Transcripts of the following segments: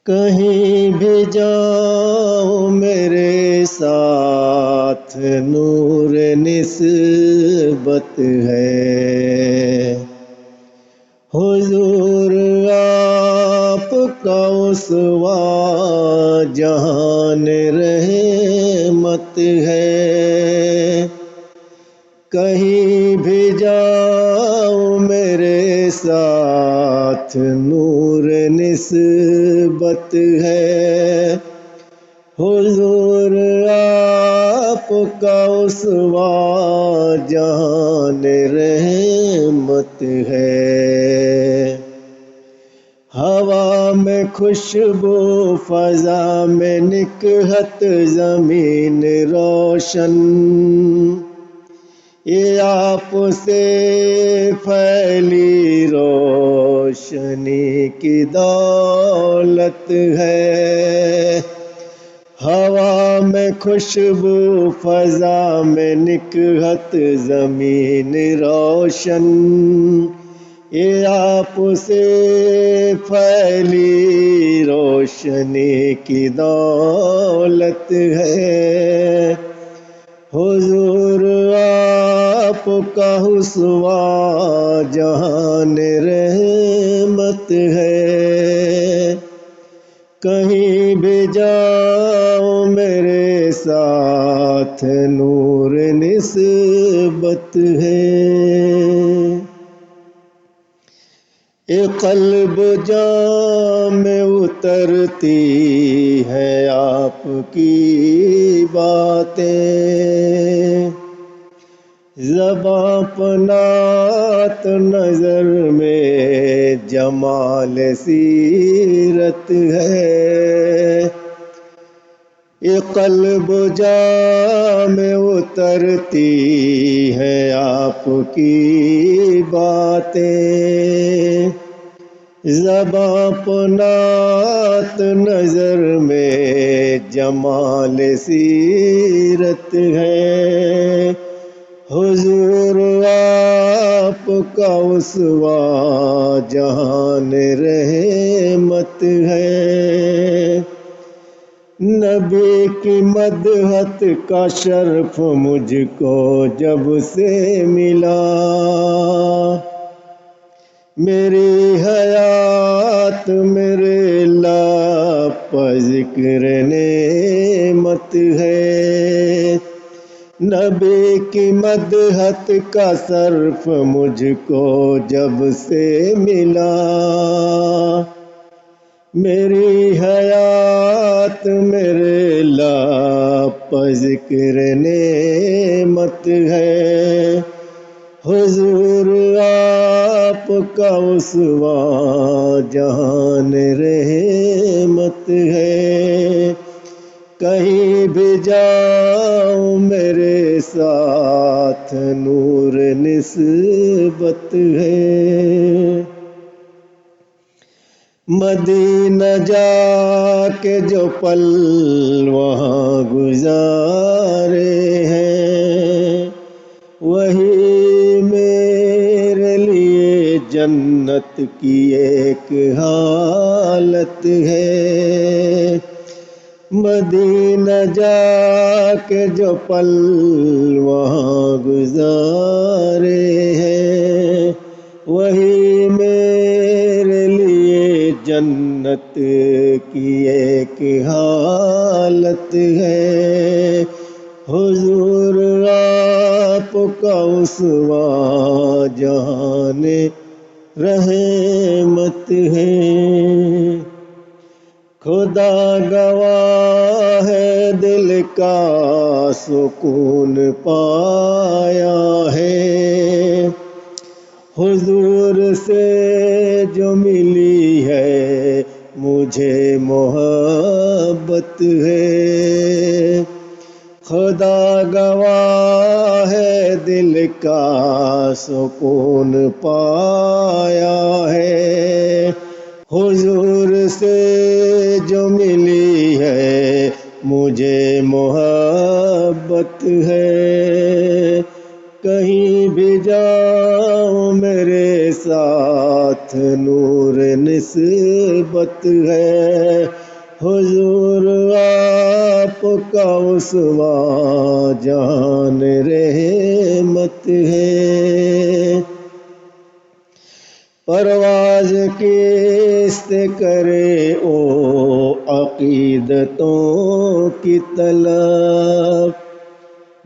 کہیں بھی جاؤ میرے ساتھ نور نسبت ہے، حضور آپ کا اسوہ جہان رحمت ہے۔ کہیں بھی جاؤ میرے ساتھ نور نسبت ہے، حضور آپ کا اسوہ جہان رحمت ہے۔ ہوا میں خوشبو فضا میں نکہت زمین روشن، یہ آپ سے پھیلی روشنی کی دولت ہے۔ ہوا میں خوشبو فضا میں نکہت زمین روشن، یہ آپ سے پھیلی روشنی کی دولت ہے۔ حضور آپ کا اسوہ جہان رحمت ہے۔ کہیں بھی جاؤ میرے ساتھ نور نسبت ہے۔ ایک قلب جام میں اترتی ہے آپ کی باتیں، زباں پر نعت نظر میں جمال سیرت ہے۔ ایک قلب جام میں اترتی ہے آپ کی باتیں، زباں پر نعت نظر میں جمال سیرت ہے۔ حضور آپ کا اسوہ جہان رحمت ہے۔ نبی کی مدحت کا شرف مجھ کو جب سے ملا، میری حیات میرے لب پر ذکر نعمت ہے۔ نبی کی مدحت کا صرف مجھ کو جب سے ملا، میری حیات میرے لب پر ذکر نعمت ہے۔ حضور آپ کا اسوہ جہان رحمت ہے۔ کہیں بھی جاؤ میرے ساتھ نور نسبت ہے۔ مدینہ جا کے جو پل وہاں گزارے ہیں، وہی میرے لیے جنت کی ایک حالت ہے۔ مدینہ جا کے جو پل وہاں گزارے ہیں، وہی میرے لیے جنت کی ایک حالت ہے۔ حضور آپ کا اسوہ جہان رحمت ہے۔ خدا گواہ ہے دل کا سکون پایا ہے، حضور سے جو ملی ہے مجھے محبت ہے۔ خدا گواہ ہے دل کا سکون پایا ہے، حضور سے جو ملی ہے مجھے محبت ہے۔ کہیں بھی جاؤ میرے ساتھ نور نسبت ہے، حضور آپ کا اسوہ جان رحمت ہے۔ پرواز کس کرے او عقیدتوں کی طلب،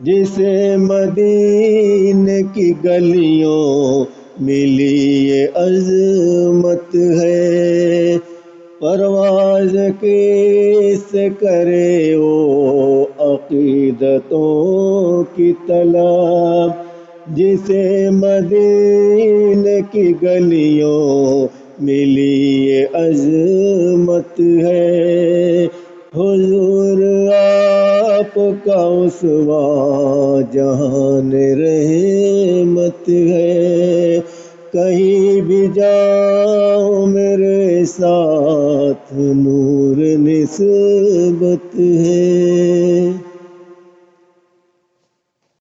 جسے مدینے کی گلیوں ملی یہ عظمت ہے۔ پرواز کس کرے او عقیدتوں کی طلب، جسے مدینے کی گلیوں ملی یہ عظمت ہے، حضور آپ کا اسوہ جہان رحمت ہے۔ کہیں بھی جاؤ میرے ساتھ نور نسبت ہے۔